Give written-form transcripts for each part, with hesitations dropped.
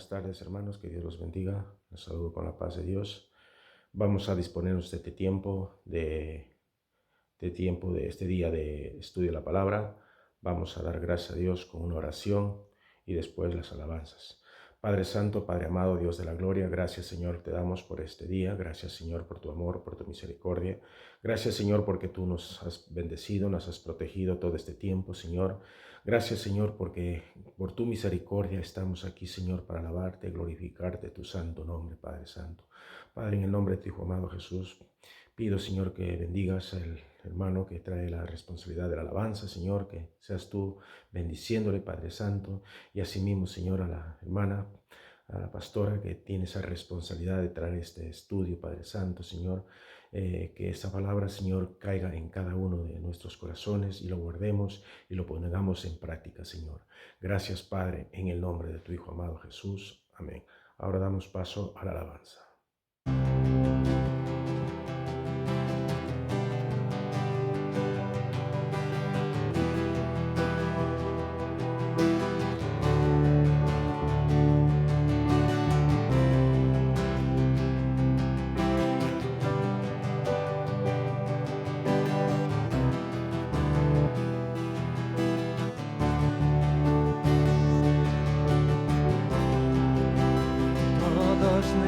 Buenas tardes, hermanos, que Dios los bendiga. Los saludo con la paz de Dios. Vamos a disponernos de este tiempo de este día de estudio de la palabra. Vamos a dar gracias a Dios con una oración y después las alabanzas. Padre Santo, Padre amado, Dios de la gloria, gracias Señor te damos por este día. Gracias Señor por tu amor, por tu misericordia. Gracias Señor porque tú nos has bendecido, nos has protegido todo este tiempo, Señor. Gracias Señor porque por tu misericordia estamos aquí, Señor, para alabarte, glorificarte tu santo nombre, Padre Santo. Padre, en el nombre de tu Hijo amado Jesús, pido, Señor, que bendigas al hermano que trae la responsabilidad de la alabanza, Señor, que seas tú bendiciéndole, Padre Santo, y asimismo, Señor, a la hermana, a la pastora que tiene esa responsabilidad de traer este estudio, Padre Santo, Señor, que esa palabra, Señor, caiga en cada uno de nuestros corazones y lo guardemos y lo pongamos en práctica, Señor. Gracias, Padre, en el nombre de tu Hijo amado Jesús. Amén. Ahora damos paso a la alabanza.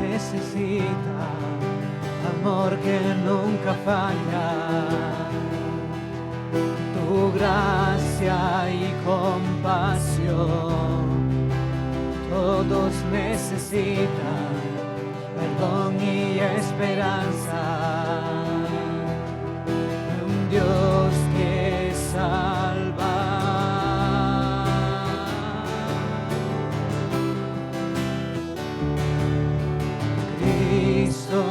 Necesita amor que nunca falla, tu gracia y compasión. Todos necesitan perdón y esperanza, un Dios que salva. Cristo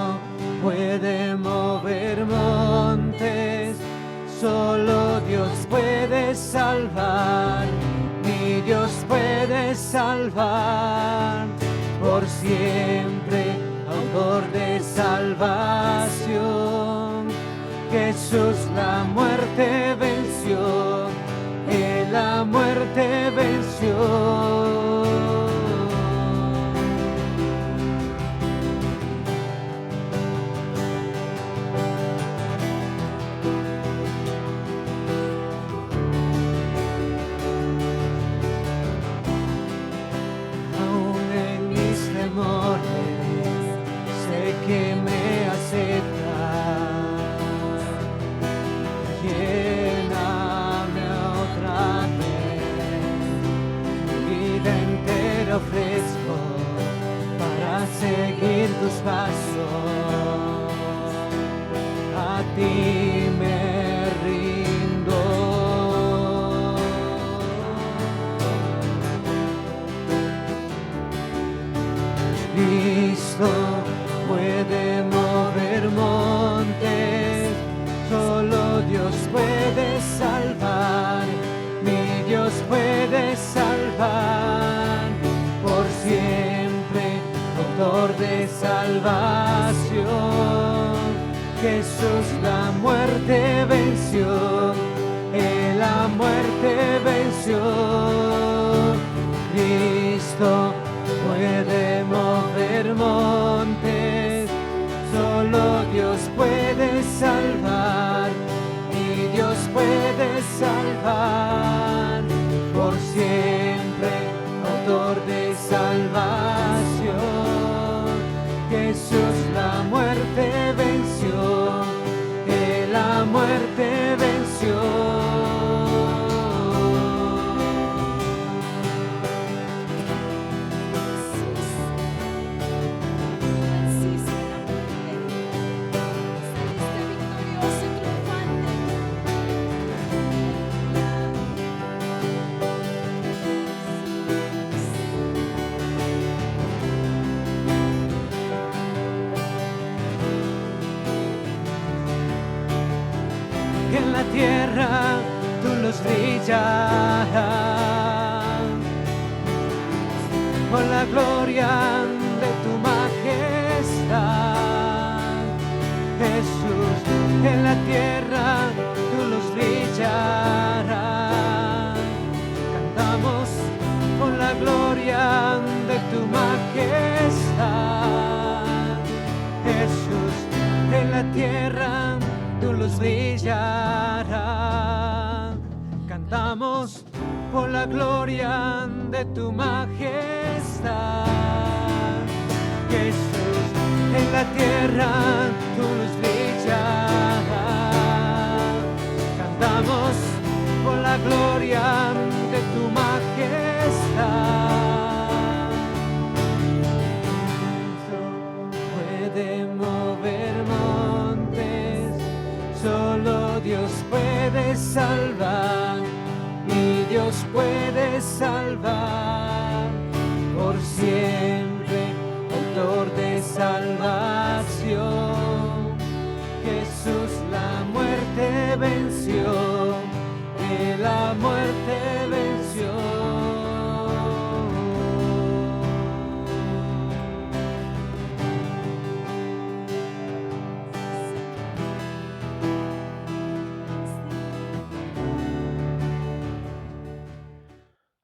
puede mover montes, solo Dios puede salvar, mi Dios puede salvar, por siempre, autor de salvación. Jesús la muerte venció, Él la muerte venció. Sé que me aceptas, lléname otra vez, mi vida entera ofrezco para seguir tus pasos, a ti me rindo. Cristo puede mover montes, solo Dios puede salvar, mi Dios puede salvar, por siempre, autor de salvación. Jesús la muerte venció, Él la muerte venció. Cristo puede mover montes, solo Dios puede salvar, y Dios puede salvar, por siempre, autor de salvación. Jesús la muerte venció, Él la muerte venció. En la tierra tú los brillarás, con la gloria de tu majestad. Jesús, en la tierra tú los brillarás, cantamos con la gloria de tu majestad. majestad. Jesús, en la tierra tu luz brillará. Cantamos por la gloria de tu majestad. Jesús, en la tierra tu luz brillará. Cantamos por la gloria de tu majestad. Puede mover montes, solo Dios puede salvar, y Dios puede salvar por siempre, autor de salvación. Jesús la muerte venció, que la muerte venció.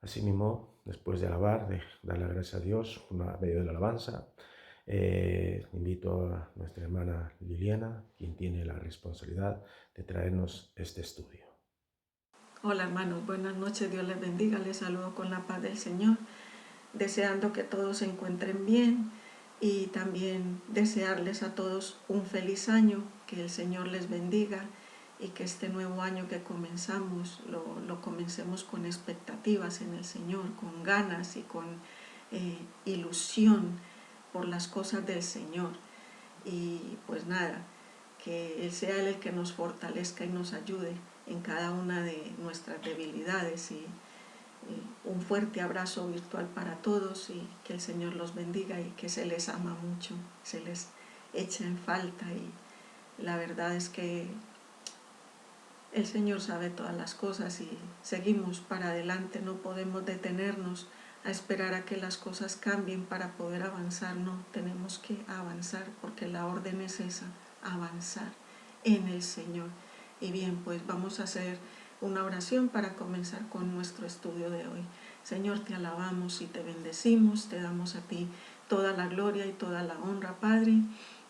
Asimismo, después de alabar, de dar la gracia a Dios a medio de la alabanza, invito a nuestra hermana Liliana, quien tiene la responsabilidad de traernos este estudio. Hola hermanos, buenas noches, Dios les bendiga, les saludo con la paz del Señor, deseando que todos se encuentren bien y también desearles a todos un feliz año, que el Señor les bendiga y que este nuevo año que comenzamos lo comencemos con expectativas en el Señor, con ganas y con ilusión por las cosas del Señor. Y pues nada, que Él sea el que nos fortalezca y nos ayude en cada una de nuestras debilidades. Y un fuerte abrazo virtual para todos y que el Señor los bendiga y que se les ama mucho, se les echa en falta. Y la verdad es que el Señor sabe todas las cosas y seguimos para adelante, no podemos detenernos a esperar a que las cosas cambien para poder avanzar. No, tenemos que avanzar porque la orden es esa, avanzar en el Señor. Y bien, pues vamos a hacer una oración para comenzar con nuestro estudio de hoy. Señor, te alabamos y te bendecimos, te damos a ti toda la gloria y toda la honra, Padre,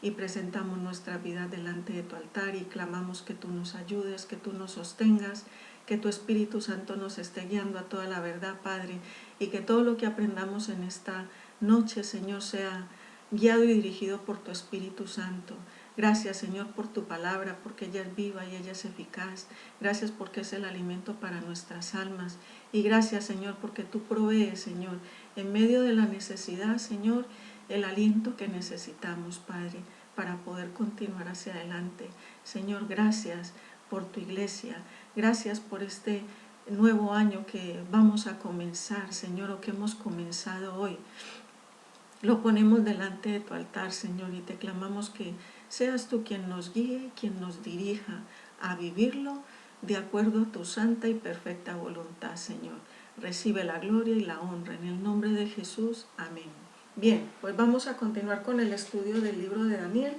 y presentamos nuestra vida delante de tu altar y clamamos que tú nos ayudes, que tú nos sostengas, que tu Espíritu Santo nos esté guiando a toda la verdad, Padre, y que todo lo que aprendamos en esta noche, Señor, sea guiado y dirigido por tu Espíritu Santo. Gracias, Señor, por tu palabra, porque ella es viva y ella es eficaz. Gracias porque es el alimento para nuestras almas. Y gracias, Señor, porque tú provees, Señor, en medio de la necesidad, Señor, el aliento que necesitamos, Padre, para poder continuar hacia adelante. Señor, gracias por tu iglesia. Gracias por este nuevo año que vamos a comenzar, Señor, o que hemos comenzado hoy. Lo ponemos delante de tu altar, Señor, y te clamamos que seas tú quien nos guíe, quien nos dirija a vivirlo de acuerdo a tu santa y perfecta voluntad, Señor. Recibe la gloria y la honra en el nombre de Jesús. Amén. Bien, pues vamos a continuar con el estudio del libro de Daniel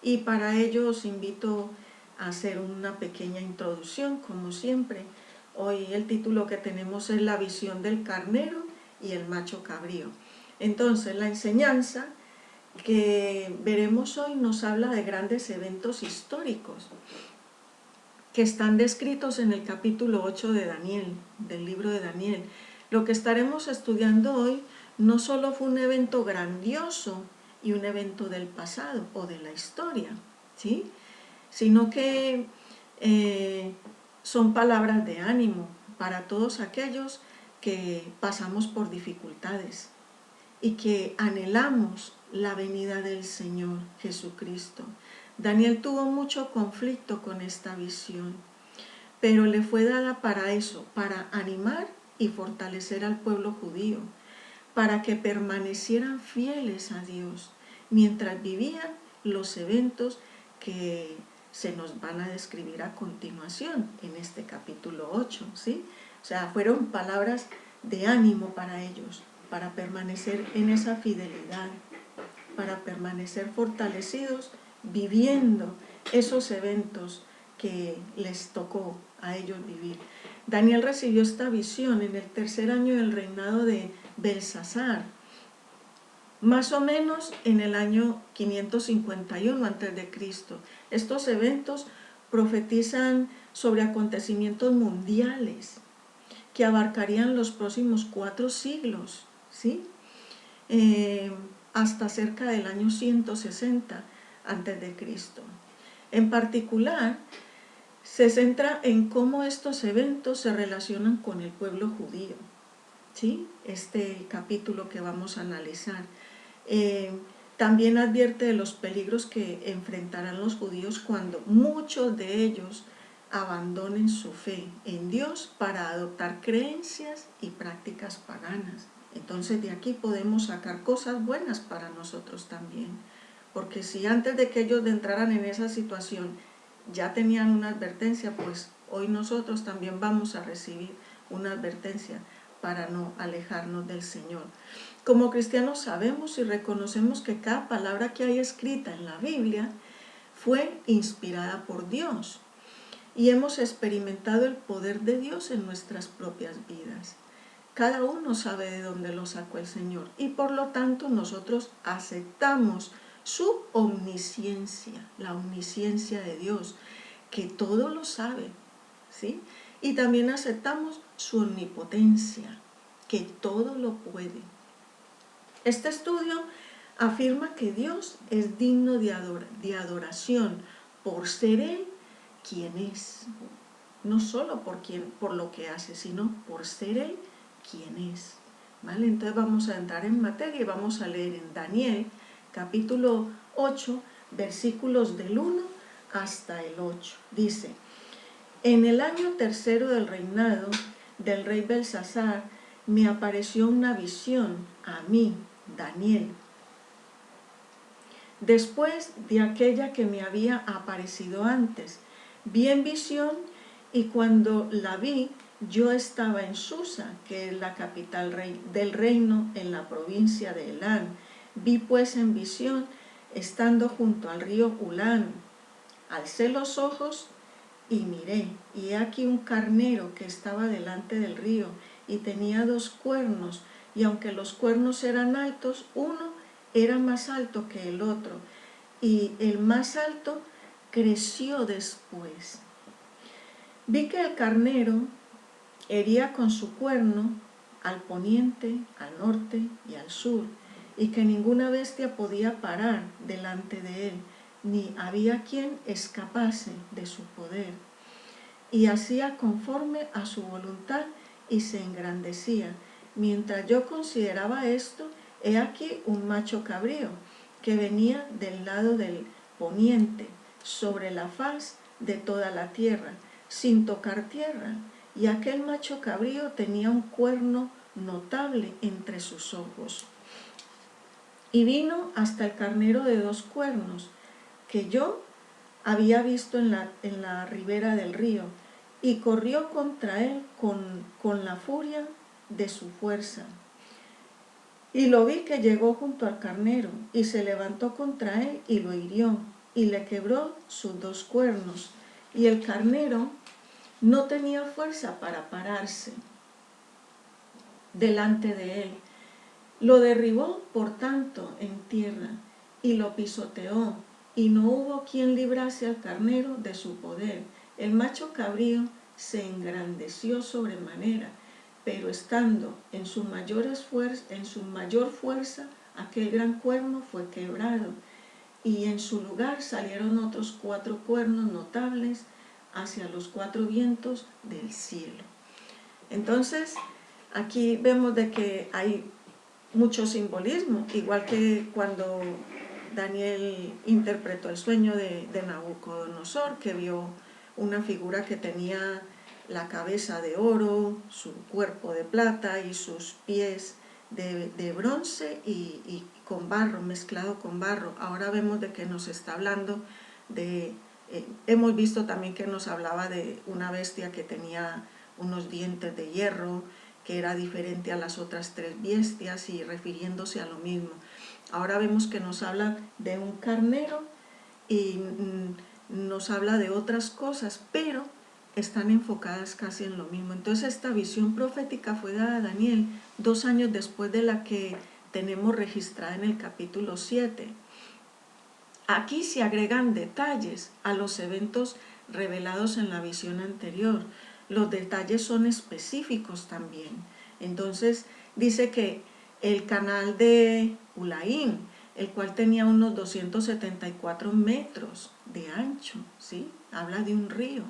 y para ello os invito a hacer una pequeña introducción, como siempre. Hoy el título que tenemos es La visión del carnero y el macho cabrío. Entonces, la enseñanza que veremos hoy nos habla de grandes eventos históricos que están descritos en el capítulo 8 de Daniel, del libro de Daniel. Lo que estaremos estudiando hoy no solo fue un evento grandioso y un evento del pasado o de la historia, ¿sí?, sino que son palabras de ánimo para todos aquellos que pasamos por dificultades y que anhelamos la venida del Señor Jesucristo. Daniel tuvo mucho conflicto con esta visión, pero le fue dada para eso, para animar y fortalecer al pueblo judío, para que permanecieran fieles a Dios mientras vivían los eventos que se nos van a describir a continuación en este capítulo 8, ¿sí? O sea, fueron palabras de ánimo para ellos, para permanecer en esa fidelidad, para permanecer fortalecidos viviendo esos eventos que les tocó a ellos vivir. Daniel recibió esta visión en el tercer año del reinado de Belsasar. más o menos en el año 551 a.C. Estos eventos profetizan sobre acontecimientos mundiales que abarcarían los próximos 4 siglos, ¿sí? Hasta cerca del año 160 a.C. En particular, se centra en cómo estos eventos se relacionan con el pueblo judío, ¿sí? Este capítulo que vamos a analizar. También advierte de los peligros que enfrentarán los judíos cuando muchos de ellos abandonen su fe en Dios para adoptar creencias y prácticas paganas. Entonces de aquí podemos sacar cosas buenas para nosotros también, porque si antes de que ellos entraran en esa situación ya tenían una advertencia, pues hoy nosotros también vamos a recibir una advertencia para no alejarnos del Señor. Como cristianos sabemos y reconocemos que cada palabra que hay escrita en la Biblia fue inspirada por Dios y hemos experimentado el poder de Dios en nuestras propias vidas. Cada uno sabe de dónde lo sacó el Señor y por lo tanto nosotros aceptamos su omnisciencia, la omnisciencia de Dios, que todo lo sabe, ¿sí? Y también aceptamos su omnipotencia, que todo lo puede. Este estudio afirma que Dios es digno de adoración por ser Él quien es, no solo por lo que hace, sino por ser Él quien es, ¿vale? Entonces vamos a entrar en materia y vamos a leer en Daniel capítulo 8, versículos del 1 hasta el 8. Dice: en el año tercero del reinado del rey Belsasar me apareció una visión a mí, Daniel, después de aquella que me había aparecido antes. Vi en visión y cuando la vi, yo estaba en Susa, que es la capital del reino en la provincia de Elán. Vi pues en visión, estando junto al río Ulán. Alcé los ojos y miré, y he aquí un carnero que estaba delante del río, y tenía 2 cuernos, y aunque los cuernos eran altos, uno era más alto que el otro, y el más alto creció después. Vi que el carnero hería con su cuerno al poniente, al norte y al sur, y que ninguna bestia podía parar delante de él, ni había quien escapase de su poder. Y hacía conforme a su voluntad y se engrandecía. Mientras yo consideraba esto, he aquí un macho cabrío que venía del lado del poniente, sobre la faz de toda la tierra, sin tocar tierra, y aquel macho cabrío tenía un cuerno notable entre sus ojos. Y vino hasta el carnero de 2 cuernos, que yo había visto en la ribera del río, y corrió contra él con la furia de su fuerza. Y lo vi que llegó junto al carnero, y se levantó contra él y lo hirió, y le quebró sus 2 cuernos. Y el carnero no tenía fuerza para pararse delante de él. Lo derribó, por tanto, en tierra, y lo pisoteó, y no hubo quien librase al carnero de su poder. El macho cabrío se engrandeció sobremanera, pero estando en su mayor fuerza, aquel gran cuerno fue quebrado, y en su lugar salieron otros 4 cuernos notables hacia los 4 vientos del cielo. Entonces, aquí vemos de que hay mucho simbolismo, igual que cuando Daniel interpretó el sueño de Nabucodonosor, que vio una figura que tenía la cabeza de oro, su cuerpo de plata y sus pies de bronce y con barro, mezclado con barro. Ahora vemos de que nos está hablando de, hemos visto también que nos hablaba de una bestia que tenía unos dientes de hierro, que era diferente a las otras 3 bestias y refiriéndose a lo mismo. Ahora vemos que nos habla de un carnero y nos habla de otras cosas, pero están enfocadas casi en lo mismo. Entonces esta visión profética fue dada a Daniel 2 años después de la que tenemos registrada en el capítulo 7. Aquí se agregan detalles a los eventos revelados en la visión anterior. Los detalles son específicos también. Entonces dice que el canal de Ulaim, el cual tenía unos 274 metros de ancho, ¿sí? Habla de un río,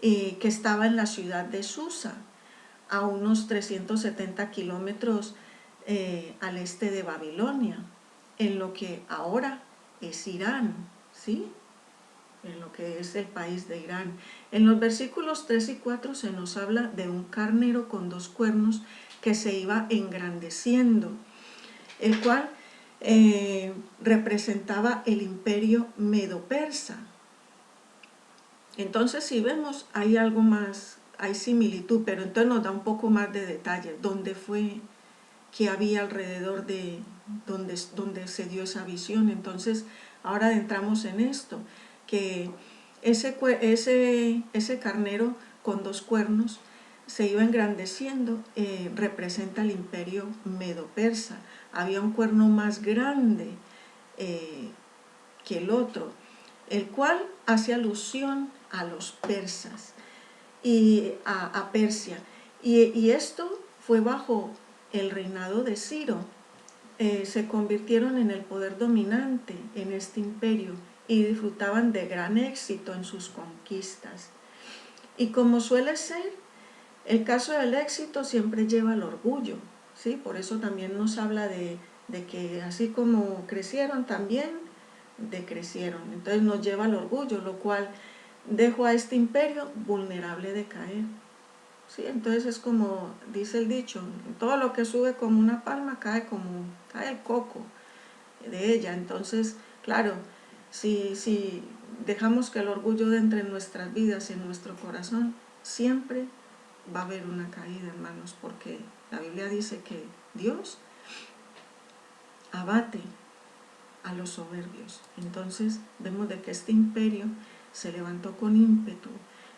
que estaba en la ciudad de Susa, a unos 370 kilómetros al este de Babilonia, en lo que ahora es Irán, ¿sí? En lo que es el país de Irán. En los versículos 3 y 4 se nos habla de un carnero con 2 cuernos que se iba engrandeciendo, el cual representaba el imperio medo-persa. Entonces, si vemos, hay algo más, hay similitud, pero entonces nos da un poco más de detalle. ¿Dónde fue? ¿Qué había alrededor de donde se dio esa visión? Entonces, ahora entramos en esto, que ese carnero con 2 cuernos se iba engrandeciendo, representa el imperio medo-persa. Había un cuerno más grande que el otro, el cual hace alusión a los persas y a Persia. Y esto fue bajo el reinado de Ciro. Se convirtieron en el poder dominante en este imperio y disfrutaban de gran éxito en sus conquistas. Y como suele ser, el caso del éxito siempre lleva al orgullo, ¿sí? Por eso también nos habla de que así como crecieron, también decrecieron. Entonces nos lleva al orgullo, lo cual dejó a este imperio vulnerable de caer. ¿Sí? Entonces es como dice el dicho, todo lo que sube como una palma cae el coco de ella. Entonces, claro, si dejamos que el orgullo entre en nuestras vidas, en nuestro corazón, siempre va a haber una caída, hermanos, porque la Biblia dice que Dios abate a los soberbios. Entonces vemos de que este imperio se levantó con ímpetu,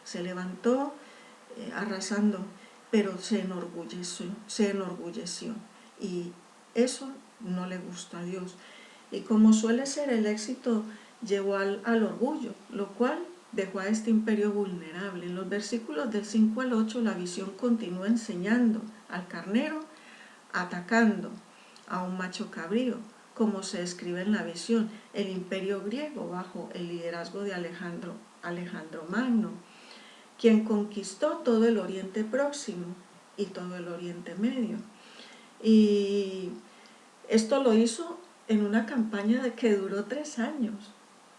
se levantó arrasando, pero se enorgulleció y eso no le gustó a Dios. Y como suele ser, el éxito llevó al orgullo, lo cual dejó a este imperio vulnerable. En los versículos del 5 al 8 la visión continúa enseñando al carnero atacando a un macho cabrío, como se describe en la visión, el imperio griego bajo el liderazgo de Alejandro Magno, quien conquistó todo el Oriente Próximo y todo el Oriente Medio. Y esto lo hizo en una campaña que duró 3 años.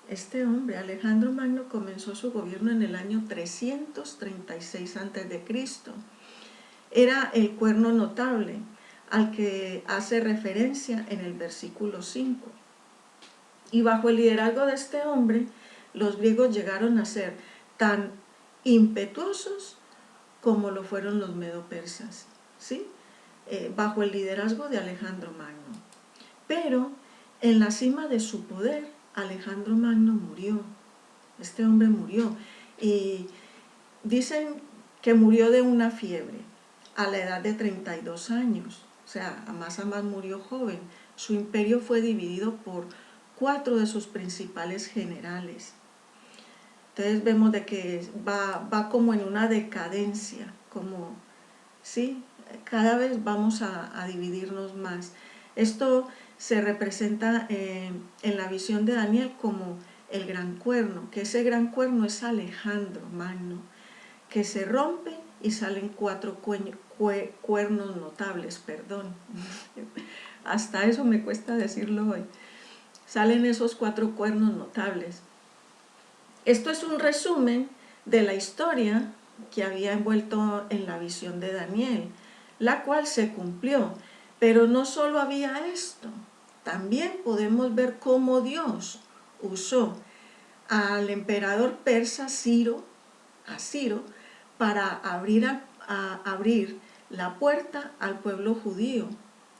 Este hombre, Alejandro Magno, comenzó su gobierno en el año 336 a.C. Era el cuerno notable al que hace referencia en el versículo 5. Y bajo el liderazgo de este hombre, los griegos llegaron a ser tan impetuosos como lo fueron los medo-persas, ¿sí? Bajo el liderazgo de Alejandro Magno. Pero en la cima de su poder, Alejandro Magno murió. Este hombre murió. Y dicen que murió de una fiebre a la edad de 32 años. O sea, a más murió joven. Su imperio fue dividido por 4 de sus principales generales. Entonces vemos de que va como en una decadencia, como, ¿sí? Cada vez vamos a dividirnos más. Esto se representa en la visión de Daniel como el gran cuerno, que ese gran cuerno es Alejandro Magno, que se rompe y salen 4 cuernos notables, perdón. Hasta eso me cuesta decirlo hoy. Salen esos 4 cuernos notables. Esto es un resumen de la historia que había envuelto en la visión de Daniel, la cual se cumplió. Pero no solo había esto, también podemos ver cómo Dios usó al emperador persa Ciro, para abrir la puerta al pueblo judío,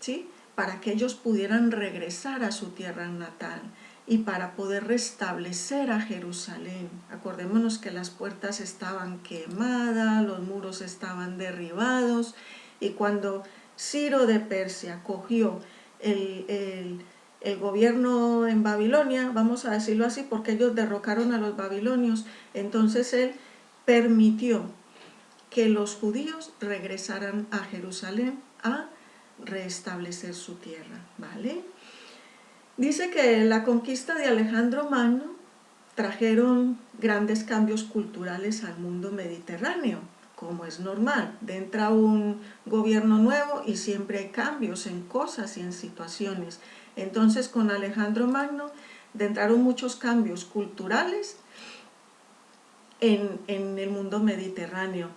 ¿sí? Para que ellos pudieran regresar a su tierra natal y para poder restablecer a Jerusalén. Acordémonos que las puertas estaban quemadas, los muros estaban derribados, y cuando Ciro de Persia cogió el gobierno en Babilonia, vamos a decirlo así, porque ellos derrocaron a los babilonios. Entonces él permitió que los judíos regresaran a Jerusalén a restablecer su tierra, ¿vale? Dice que la conquista de Alejandro Magno trajeron grandes cambios culturales al mundo mediterráneo, como es normal. Entra un gobierno nuevo y siempre hay cambios en cosas y en situaciones. Entonces, con Alejandro Magno entraron muchos cambios culturales en el mundo mediterráneo.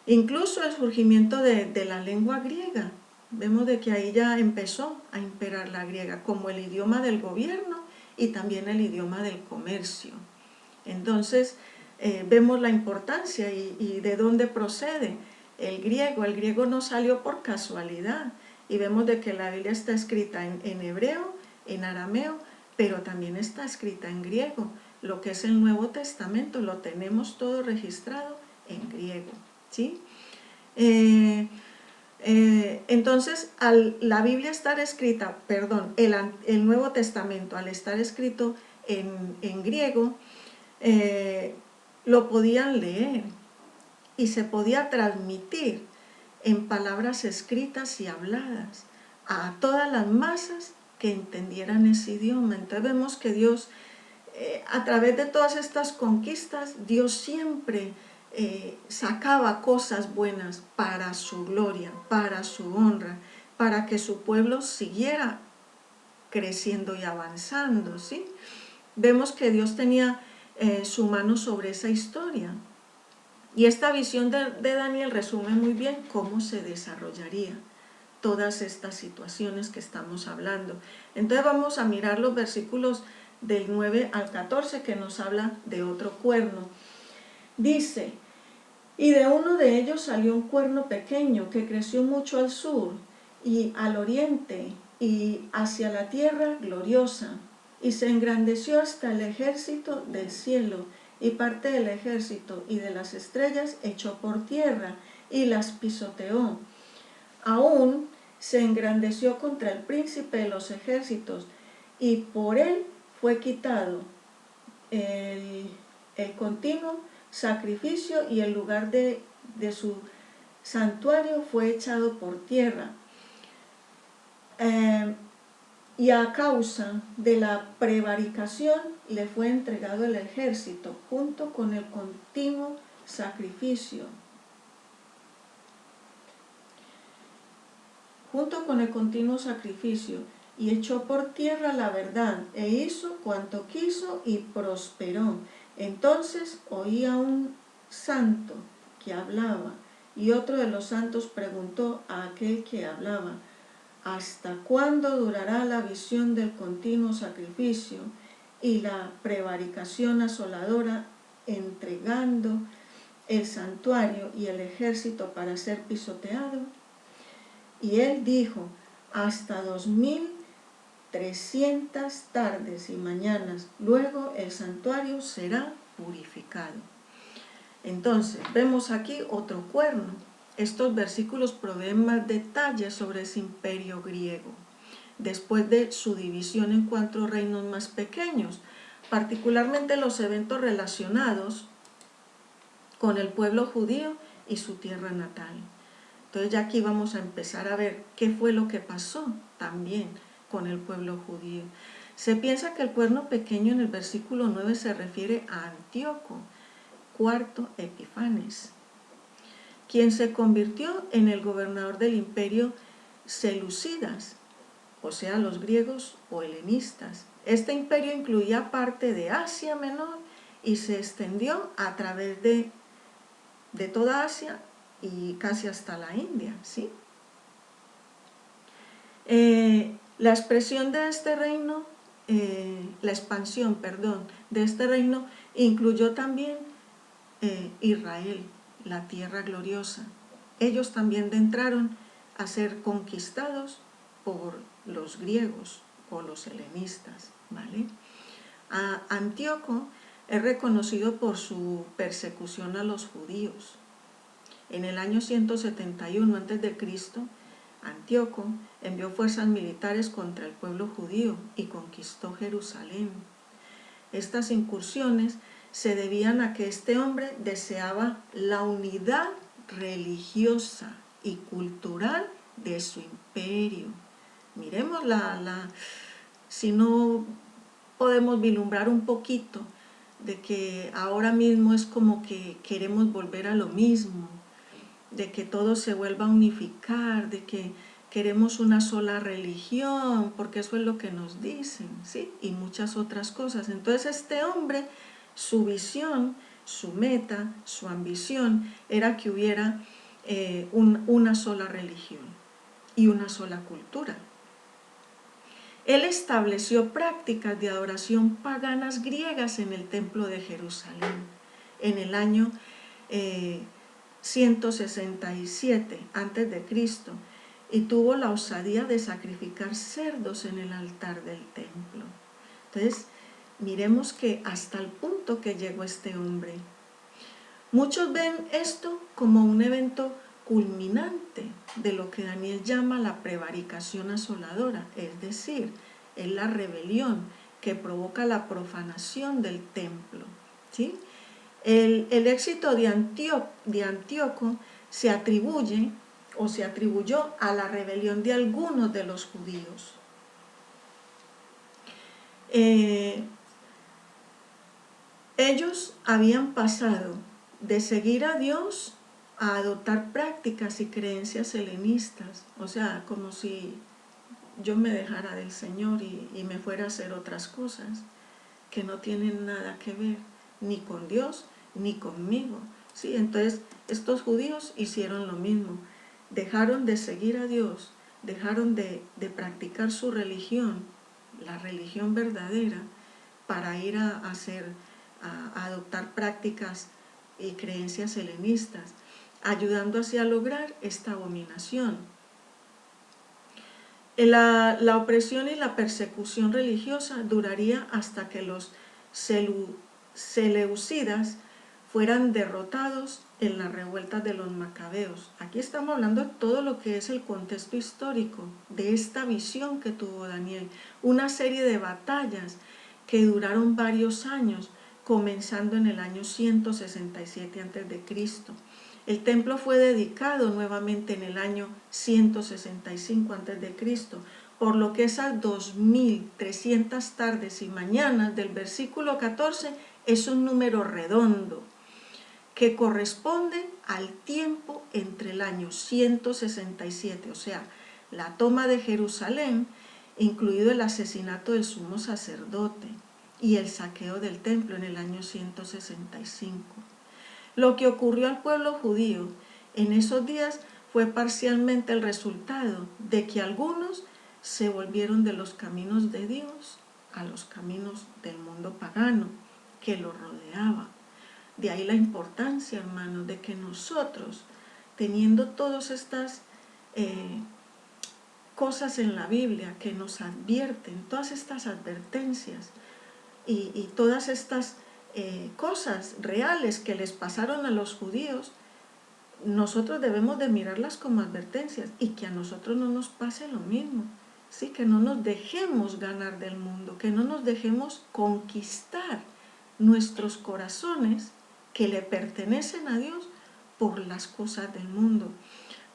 Incluso el surgimiento de la lengua griega. Vemos de que ahí ya empezó a imperar la griega como el idioma del gobierno y también el idioma del comercio. Entonces vemos la importancia y de dónde procede el griego. El griego no salió por casualidad y vemos de que la Biblia está escrita en hebreo, en arameo, pero también está escrita en griego. Lo que es el Nuevo Testamento lo tenemos todo registrado en griego, ¿sí? Entonces, al la Biblia estar escrita, el Nuevo Testamento al estar escrito en griego, lo podían leer y se podía transmitir en palabras escritas y habladas a todas las masas que entendieran ese idioma. Entonces vemos que Dios, a través de todas estas conquistas, Dios siempre sacaba cosas buenas para su gloria, para su honra, para que su pueblo siguiera creciendo y avanzando, ¿sí? Vemos que Dios tenía su mano sobre esa historia. Y esta visión de Daniel resume muy bien cómo se desarrollaría todas estas situaciones que estamos hablando. Entonces vamos a mirar los versículos del 9 al 14 que nos habla de otro cuerno. Dice: y de uno de ellos salió un cuerno pequeño que creció mucho al sur y al oriente y hacia la tierra gloriosa, y se engrandeció hasta el ejército del cielo, y parte del ejército y de las estrellas echó por tierra y las pisoteó. Aún se engrandeció contra el príncipe de los ejércitos, y por él fue quitado el continuo sacrificio, y el lugar de su santuario fue echado por tierra. Y a causa de la prevaricación le fue entregado el ejército junto con el continuo sacrificio. Y echó por tierra la verdad, e hizo cuanto quiso y prosperó. Entonces oía un santo que hablaba, y otro de los santos preguntó a aquel que hablaba: ¿hasta cuándo durará la visión del continuo sacrificio y la prevaricación asoladora, entregando el santuario y el ejército para ser pisoteado? Y él dijo: hasta 2300 tardes y mañanas, luego el santuario será purificado. Entonces, vemos aquí otro cuerno. Estos versículos proveen más detalles sobre ese imperio griego, después de su división en 4 reinos más pequeños, particularmente los eventos relacionados con el pueblo judío y su tierra natal. Entonces ya aquí vamos a empezar a ver qué fue lo que pasó también con el pueblo judío. Se piensa que el cuerno pequeño en el versículo 9 se refiere a Antíoco IV Epifanes, quien se convirtió en el gobernador del imperio seleucidas, o sea, los griegos o helenistas. Este imperio incluía parte de Asia Menor y se extendió a través de toda Asia y casi hasta la India, ¿sí? La expresión de este reino, la expansión, de este reino incluyó también Israel, la tierra gloriosa. Ellos también entraron a ser conquistados por los griegos o los helenistas, ¿vale? Antíoco es reconocido por su persecución a los judíos. En el año 171 a.C., Antíoco envió fuerzas militares contra el pueblo judío y conquistó Jerusalén. Estas incursiones se debían a que este hombre deseaba la unidad religiosa y cultural de su imperio. Miremos si no podemos vislumbrar un poquito de que ahora mismo es como que queremos volver a lo mismo, de que todo se vuelva a unificar, de que queremos una sola religión, porque eso es lo que nos dicen, ¿sí? Y muchas otras cosas. Entonces este hombre, su visión, su meta, su ambición era que hubiera una sola religión y una sola cultura. Él estableció prácticas de adoración paganas griegas en el templo de Jerusalén en el año 167 a.C. y tuvo la osadía de sacrificar cerdos en el altar del templo. Entonces, miremos que hasta el punto que llegó este hombre. Muchos ven esto como un evento culminante de lo que Daniel llama la prevaricación asoladora, es decir, es la rebelión que provoca la profanación del templo, ¿sí? El éxito de Antíoco se atribuyó a la rebelión de algunos de los judíos. Ellos habían pasado de seguir a Dios a adoptar prácticas y creencias helenistas, o sea, como si yo me dejara del Señor y me fuera a hacer otras cosas que no tienen nada que ver ni con Dios ni conmigo, ¿sí? Entonces estos judíos hicieron lo mismo, dejaron de seguir a Dios, dejaron de practicar su religión, la religión verdadera, para ir a adoptar prácticas y creencias helenistas, ayudando así a lograr esta abominación. La opresión y la persecución religiosa duraría hasta que los seleucidas fueran derrotados en las revueltas de los macabeos. Aquí estamos hablando de todo lo que es el contexto histórico de esta visión que tuvo Daniel, una serie de batallas que duraron varios años, comenzando en el año 167 a.C. El templo fue dedicado nuevamente en el año 165 a.C., por lo que esas 2300 tardes y mañanas del versículo 14 es un número redondo que corresponde al tiempo entre el año 167, o sea, la toma de Jerusalén, incluido el asesinato del sumo sacerdote y el saqueo del templo en el año 165. Lo que ocurrió al pueblo judío en esos días fue parcialmente el resultado de que algunos se volvieron de los caminos de Dios a los caminos del mundo pagano que lo rodeaba. De ahí la importancia, hermanos, de que nosotros, teniendo todas estas cosas en la Biblia que nos advierten, todas estas advertencias y todas estas cosas reales que les pasaron a los judíos, nosotros debemos de mirarlas como advertencias y que a nosotros no nos pase lo mismo, ¿sí? Que no nos dejemos ganar del mundo, que no nos dejemos conquistar nuestros corazones que le pertenecen a Dios por las cosas del mundo.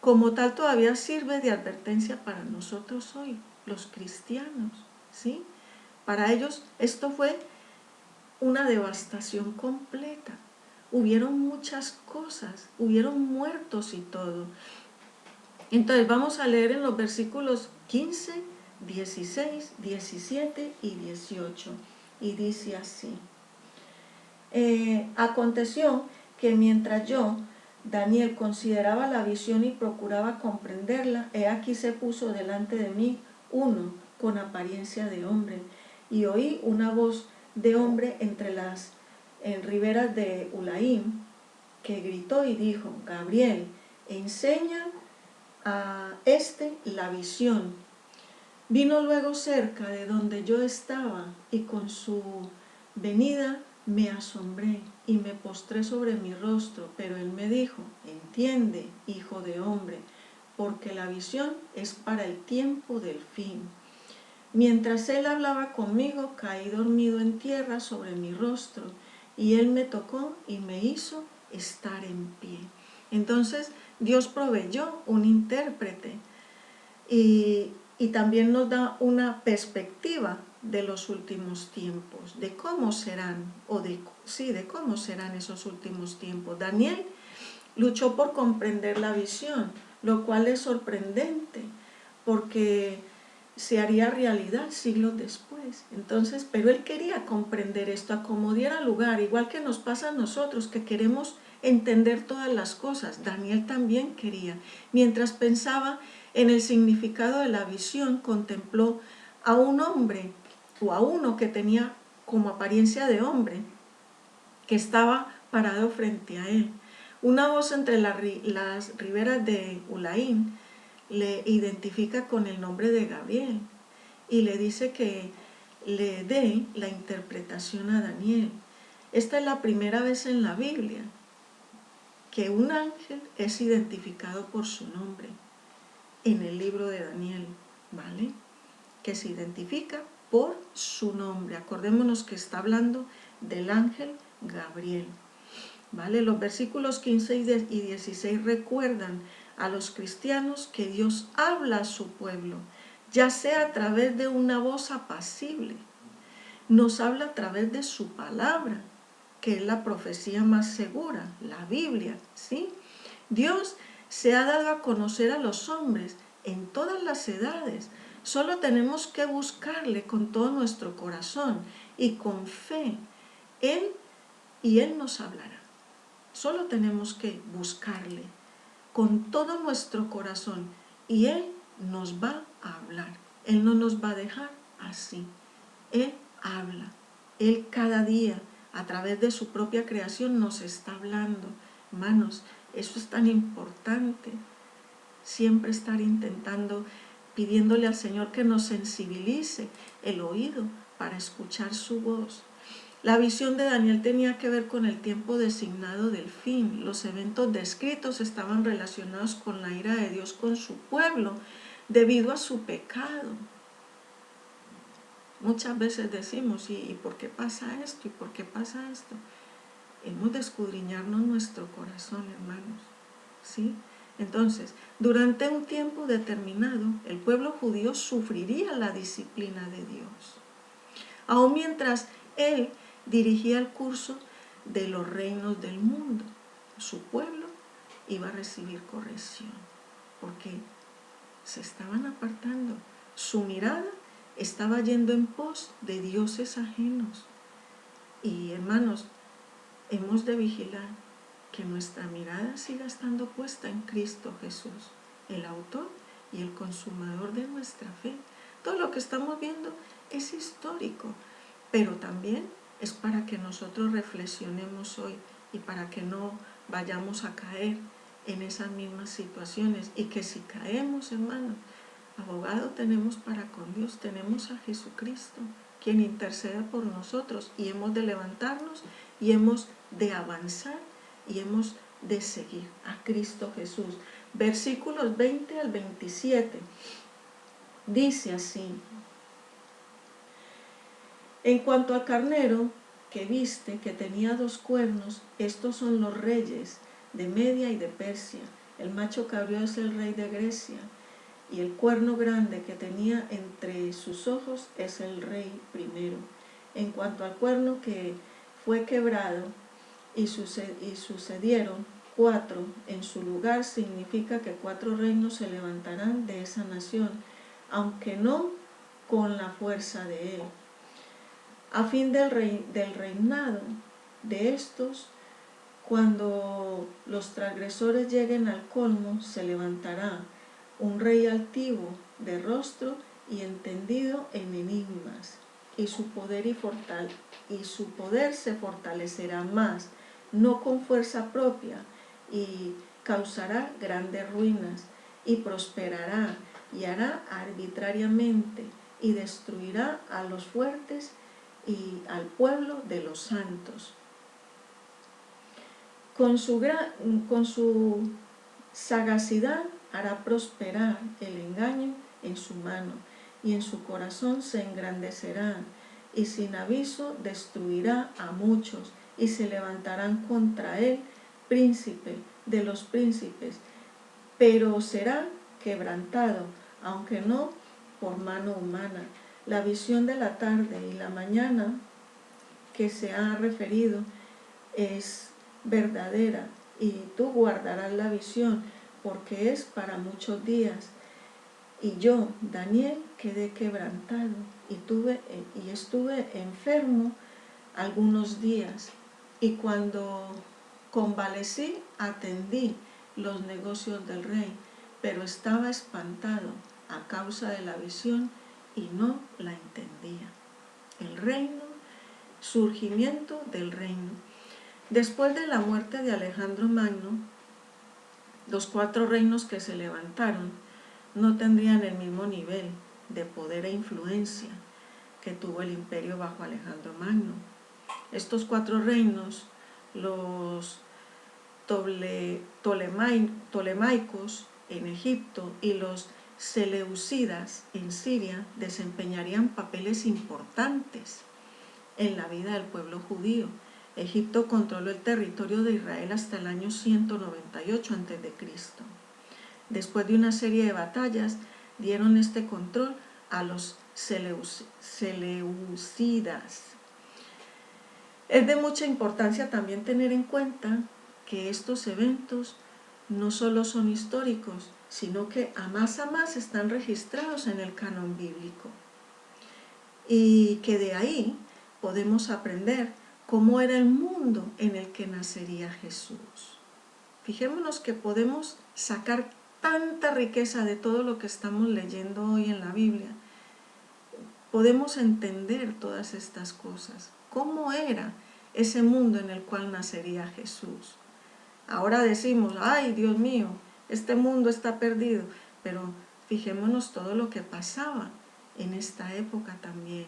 Como tal, todavía sirve de advertencia para nosotros hoy, los cristianos, ¿sí? Para ellos esto fue una devastación completa. Hubieron muchas cosas, hubieron muertos y todo. Entonces vamos a leer en los versículos 15, 16, 17 y 18. Y dice así: aconteció que mientras yo, Daniel, consideraba la visión y procuraba comprenderla, he aquí se puso delante de mí uno con apariencia de hombre, y oí una voz de hombre entre las riberas de Ulaim, que gritó y dijo: Gabriel, enseña a la visión. Vino luego cerca de donde yo estaba, y con su venida me asombré y me postré sobre mi rostro, pero él me dijo: entiende, hijo de hombre, porque la visión es para el tiempo del fin. Mientras él hablaba conmigo, caí dormido en tierra sobre mi rostro, y él me tocó y me hizo estar en pie. Entonces Dios proveyó un intérprete y también nos da una perspectiva de los últimos tiempos, de cómo serán, de cómo serán esos últimos tiempos. Daniel luchó por comprender la visión, lo cual es sorprendente, porque se haría realidad siglos después. Entonces, pero él quería comprender esto a como diera lugar, igual que nos pasa a nosotros, que queremos entender todas las cosas. Daniel también quería. Mientras pensaba en el significado de la visión, contempló a un hombre, o a uno que tenía como apariencia de hombre, que estaba parado frente a él. Una voz entre las riberas de Ulaín le identifica con el nombre de Gabriel y le dice que le dé la interpretación a Daniel. Esta es la primera vez en la Biblia que un ángel es identificado por su nombre en el libro de Daniel, ¿vale? Que se identifica por su nombre. Acordémonos que está hablando del ángel Gabriel, ¿vale? Los versículos 15 y 16 recuerdan a los cristianos que Dios habla a su pueblo, ya sea a través de una voz apacible, nos habla a través de su palabra, que es la profecía más segura, la Biblia, ¿sí? Dios se ha dado a conocer a los hombres en todas las edades. Solo tenemos que buscarle con todo nuestro corazón y con fe. Él nos hablará. Solo tenemos que buscarle con todo nuestro corazón y Él nos va a hablar. Él no nos va a dejar así. Él habla. Él cada día, a través de su propia creación, nos está hablando. Hermanos, eso es tan importante. Siempre estar intentando, pidiéndole al Señor que nos sensibilice el oído para escuchar su voz. La visión de Daniel tenía que ver con el tiempo designado del fin. Los eventos descritos estaban relacionados con la ira de Dios con su pueblo debido a su pecado. Muchas veces decimos, ¿y por qué pasa esto? ¿Y por qué pasa esto? Hemos de escudriñarnos nuestro corazón, hermanos, ¿sí? Entonces, durante un tiempo determinado, el pueblo judío sufriría la disciplina de Dios. Aún mientras él dirigía el curso de los reinos del mundo, su pueblo iba a recibir corrección, porque se estaban apartando. Su mirada estaba yendo en pos de dioses ajenos. Y hermanos, hemos de vigilar que nuestra mirada siga estando puesta en Cristo Jesús, el autor y el consumador de nuestra fe. Todo lo que estamos viendo es histórico, pero también es para que nosotros reflexionemos hoy y para que no vayamos a caer en esas mismas situaciones, y que si caemos, hermanos, abogado tenemos para con Dios, tenemos a Jesucristo, quien intercede por nosotros, y hemos de levantarnos y hemos de avanzar y hemos de seguir a Cristo Jesús. Versículos 20 al 27 dice así: en cuanto al carnero que viste, que tenía 2 cuernos, estos son los reyes de Media y de Persia. El macho cabrío es el rey de Grecia, y el cuerno grande que tenía entre sus ojos es el rey primero. En cuanto al cuerno que fue quebrado y sucedieron 4 en su lugar, significa que 4 reinos se levantarán de esa nación, aunque no con la fuerza de él. A fin del reinado de estos, cuando los transgresores lleguen al colmo, se levantará un rey altivo de rostro y entendido en enigmas, y su poder se fortalecerá más, no con fuerza propia, y causará grandes ruinas, y prosperará, y hará arbitrariamente, y destruirá a los fuertes y al pueblo de los santos. Con su sagacidad hará prosperar el engaño en su mano, y en su corazón se engrandecerán, y sin aviso destruirá a muchos, y se levantarán contra él príncipe de los príncipes, pero será quebrantado, aunque no por mano humana. La visión de la tarde y la mañana que se ha referido es verdadera, y tú guardarás la visión, porque es para muchos días. Y yo, Daniel, quedé quebrantado y estuve enfermo algunos días, y cuando convalecí atendí los negocios del rey, pero estaba espantado a causa de la visión y no la entendía. El reino, surgimiento del reino. Después de la muerte de Alejandro Magno, los 4 reinos que se levantaron no tendrían el mismo nivel de poder e influencia que tuvo el imperio bajo Alejandro Magno. Estos 4 reinos, los Ptolemaicos en Egipto y los Seleucidas en Siria, desempeñarían papeles importantes en la vida del pueblo judío. Egipto controló el territorio de Israel hasta el año 198 a.C. Después de una serie de batallas, dieron este control a los Seleucidas. Es de mucha importancia también tener en cuenta que estos eventos no solo son históricos, sino que a más están registrados en el canon bíblico, y que de ahí podemos aprender cómo era el mundo en el que nacería Jesús. Fijémonos que podemos sacar tanta riqueza de todo lo que estamos leyendo hoy en la Biblia. Podemos entender todas estas cosas. ¿Cómo era ese mundo en el cual nacería Jesús? Ahora decimos, ay, Dios mío, este mundo está perdido, pero fijémonos todo lo que pasaba en esta época también.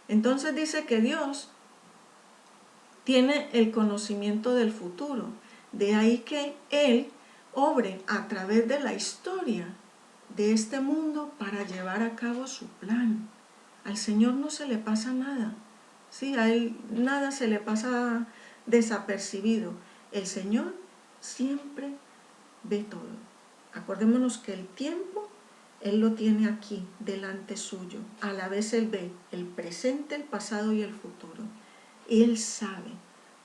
Entonces dice que Dios tiene el conocimiento del futuro, de ahí que Él obre a través de la historia de este mundo para llevar a cabo su plan. Al Señor no se le pasa nada, ¿sí? A Él nada se le pasa desapercibido. El Señor siempre ve todo. Acordémonos que el tiempo Él lo tiene aquí, delante suyo. A la vez Él ve el presente, el pasado y el futuro. Y Él sabe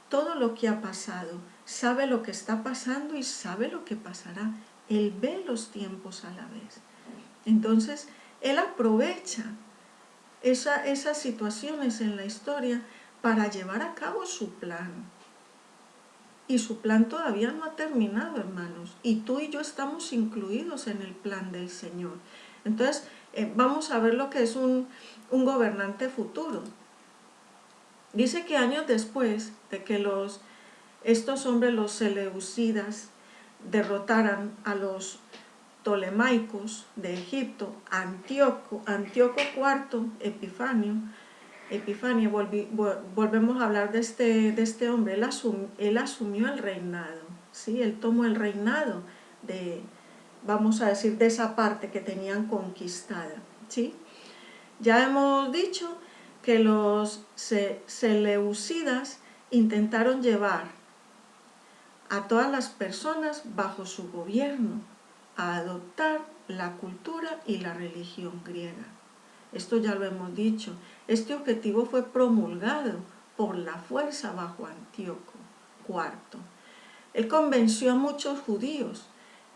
todo lo que ha pasado, sabe lo que está pasando y sabe lo que pasará. Él ve los tiempos a la vez. Entonces, Él aprovecha esas situaciones en la historia para llevar a cabo su plan. Y su plan todavía no ha terminado, hermanos. Y tú y yo estamos incluidos en el plan del Señor. Entonces, vamos a ver lo que es un gobernante futuro. Dice que años después de que estos hombres, los Seleucidas, derrotaran a los Ptolemaicos de Egipto, Antíoco IV Epifanio, volvemos a hablar de este hombre. Él asumió el reinado, ¿sí? Él tomó el reinado vamos a decir, de esa parte que tenían conquistada, ¿sí? Ya hemos dicho que los Seleucidas intentaron llevar a todas las personas bajo su gobierno, a adoptar la cultura y la religión griega. Esto ya lo hemos dicho. Este objetivo fue promulgado por la fuerza bajo Antíoco IV. Él convenció a muchos judíos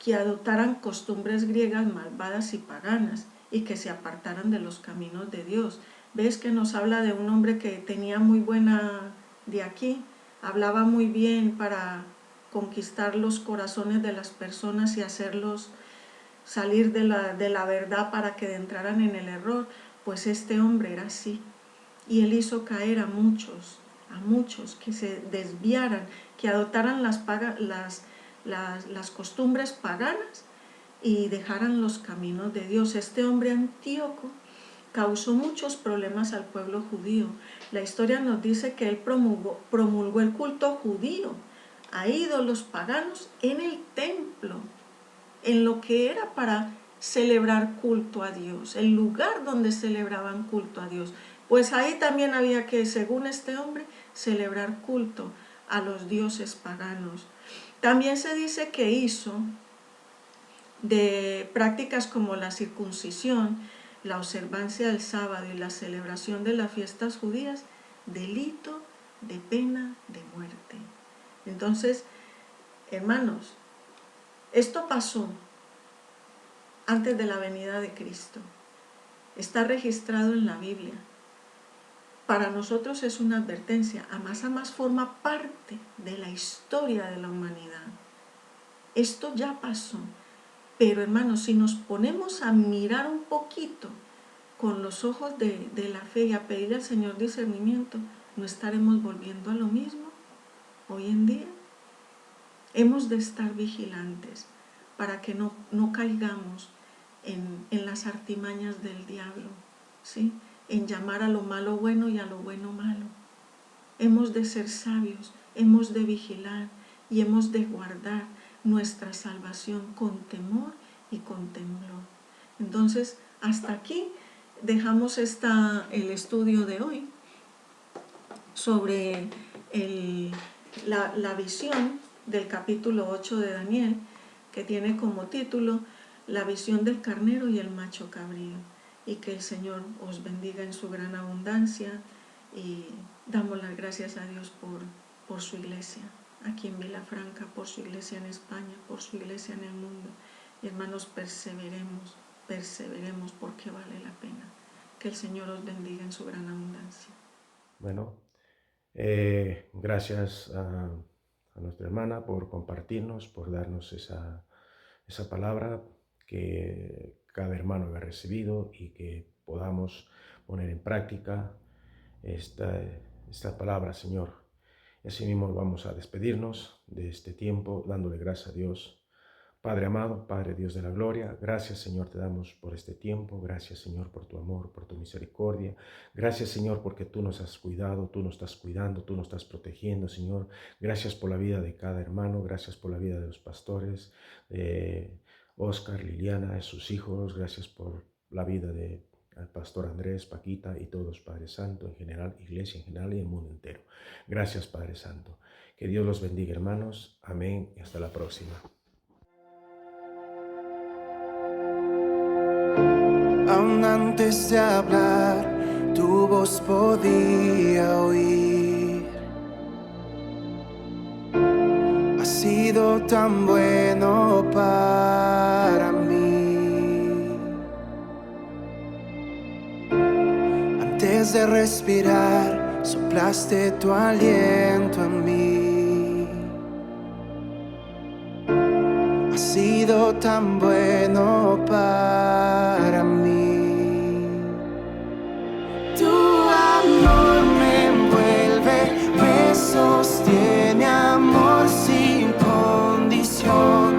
que adoptaran costumbres griegas malvadas y paganas y que se apartaran de los caminos de Dios. ¿Ves que nos habla de un hombre que tenía muy buena de aquí? Hablaba muy bien para conquistar los corazones de las personas y hacerlos salir de la verdad para que entraran en el error. Pues este hombre era así, y él hizo caer a muchos que se desviaran, que adoptaran las costumbres paganas y dejaran los caminos de Dios. Este hombre Antíoco causó muchos problemas al pueblo judío. La historia nos dice que él promulgó el culto judío a ídolos paganos en el templo. en lo que era para celebrar culto a Dios, el lugar donde celebraban culto a Dios. Pues ahí también había que, según este hombre, celebrar culto a los dioses paganos. También se dice que hizo de prácticas como la circuncisión, la observancia del sábado y la celebración de las fiestas judías, delito de pena de muerte. Entonces, hermanos, esto pasó antes de la venida de Cristo. Está registrado en la Biblia. Para nosotros es una advertencia. A más forma parte de la historia de la humanidad. Esto ya pasó. Pero hermanos, si nos ponemos a mirar un poquito con los ojos de la fe y a pedir al Señor discernimiento, ¿no estaremos volviendo a lo mismo hoy en día? Hemos de estar vigilantes para que no caigamos en las artimañas del diablo, ¿sí? En llamar a lo malo bueno y a lo bueno malo. Hemos de ser sabios, hemos de vigilar y hemos de guardar nuestra salvación con temor y con temblor. Entonces, hasta aquí dejamos el estudio de hoy sobre la visión del capítulo 8 de Daniel, que tiene como título La visión del carnero y el macho cabrío. Y que el Señor os bendiga en su gran abundancia, y damos las gracias a Dios por su iglesia aquí en Vilafranca, por su iglesia en España, por su iglesia en el mundo. Y hermanos, perseveremos porque vale la pena. Que el Señor os bendiga en su gran abundancia. Bueno, gracias a nuestra hermana por compartirnos, por darnos esa palabra que cada hermano había recibido, y que podamos poner en práctica esta palabra, Señor. Y así mismo vamos a despedirnos de este tiempo dándole gracias a Dios. Padre amado, Padre Dios de la gloria, gracias, Señor, te damos por este tiempo. Gracias, Señor, por tu amor, por tu misericordia. Gracias, Señor, porque tú nos has cuidado, tú nos estás cuidando, tú nos estás protegiendo, Señor. Gracias por la vida de cada hermano, gracias por la vida de los pastores, de Oscar, Liliana, de sus hijos. Gracias por la vida del pastor Andrés, Paquita y todos, Padre Santo, en general, iglesia en general y el mundo entero. Gracias, Padre Santo. Que Dios los bendiga, hermanos. Amén y hasta la próxima. Aún antes de hablar, tu voz podía oír. Has sido tan bueno para mí. Antes de respirar, soplaste tu aliento en mí. Has sido tan bueno para mí. Tu amor me envuelve, me sostiene, amor sin condición.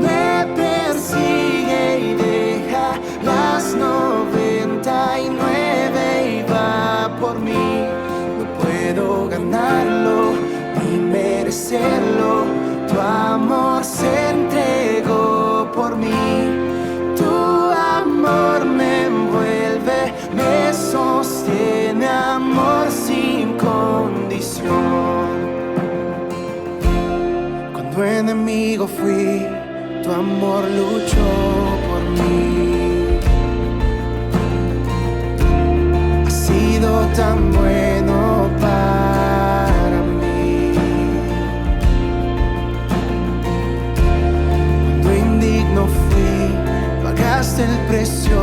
Me persigue y deja las 99 y va por mí. No puedo ganarlo ni merecerlo. Tu amor se entregó por mí. Tu amor me envuelve, me sostiene, amor sin condición. Cuando enemigo fui, tu amor luchó por mí. Has sido tan bueno para mí. Cuando indigno fui, pagaste el precio